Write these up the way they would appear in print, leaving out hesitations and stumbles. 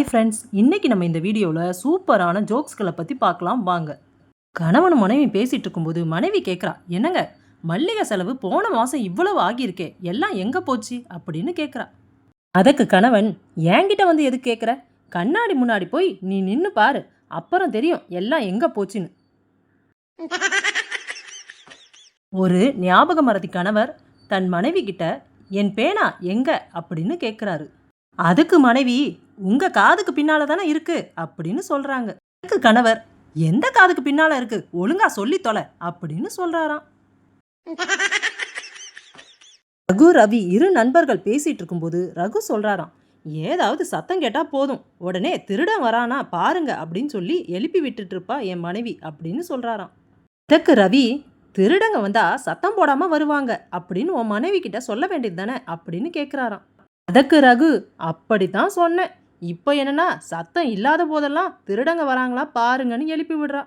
Hi friends, இன்னைக்கு நம்ம இந்த வீடியோவில் சூப்பரான ஜோக்ஸ்களை பற்றி பார்க்கலாம் வாங்க. கணவனும் மனைவி பேசிட்டு இருக்கும்போது மனைவி கேட்குறா, என்னங்க மல்லிகை செலவு போன மாதம் இவ்வளவு ஆகியிருக்கே, எல்லாம் எங்கே போச்சு அப்படின்னு கேட்குறா. அதுக்கு கணவன், என்கிட்ட வந்து எது கேட்குற, கண்ணாடி முன்னாடி போய் நீ நின்று பாரு, அப்புறம் தெரியும் எல்லாம் எங்கே போச்சுன்னு. ஒரு ஞாபக மறதி கணவர் தன் மனைவி கிட்ட என் பேனா எங்க அப்படின்னு கேட்குறாரு. அதுக்கு மனைவி, உங்க காதுக்கு பின்னால தானே இருக்கு அப்படின்னு சொல்றாங்க. அதுக்கு கணவர், எந்த காதுக்கு பின்னால இருக்கு, ஒழுங்கா சொல்லி தொலை அப்படின்னு சொல்றாராம். ரகு ரவி இரு நண்பர்கள் பேசிட்டு இருக்கும்போது ரகு சொல்றாராம், ஏதாவது சத்தம் கேட்டா போதும் உடனே திருடன் வரானா பாருங்க அப்படின்னு சொல்லி எழுப்பி விட்டுட்டு இருப்பா என் மனைவி அப்படின்னு சொல்றாராம். இதற்கு ரவி, திருடங்க வந்தா சத்தம் போடாம வருவாங்க அப்படின்னு உன் மனைவி கிட்ட சொல்ல வேண்டியது தானே அப்படின்னு கேட்கிறாராம். அதற்கு ரகு, அப்படித்தான் சொன்னேன், இப்போ என்னன்னா சத்தம் இல்லாத போதெல்லாம் திருடங்க வராங்களா பாருங்கன்னு எழுப்பி விடுறா.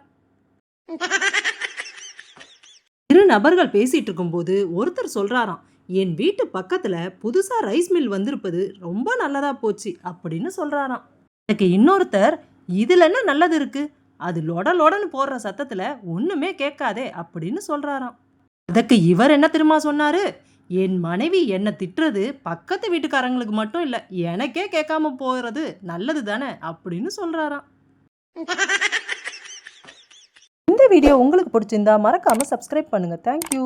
இரு நபர்கள் பேசிட்டு இருக்கும்போது ஒருத்தர் சொல்றாராம், என் வீட்டு பக்கத்துல புதுசா ரைஸ் மில் வந்திருப்பது ரொம்ப நல்லதா போச்சு அப்படின்னு சொல்றாராம். அதுக்கு இன்னொருத்தர், இதுல என்ன நல்லது இருக்கு, அது லொட லொடன்னு போடுற சத்தத்துல ஒண்ணுமே கேட்காதே அப்படின்னு சொல்றாராம். அதுக்கு இவர் என்ன தெரியுமா சொன்னாரு, என் மனைவி என்ன திட்டுறது பக்கத்து வீட்டுக்காரங்களுக்கு மட்டும் இல்லை, எனக்கே கேட்காம போகிறது நல்லது தானே அப்படின்னு சொல்றாராம். இந்த வீடியோ உங்களுக்கு பிடிச்சிருந்தா மறக்காம சப்ஸ்கிரைப் பண்ணுங்க. தேங்க்யூ.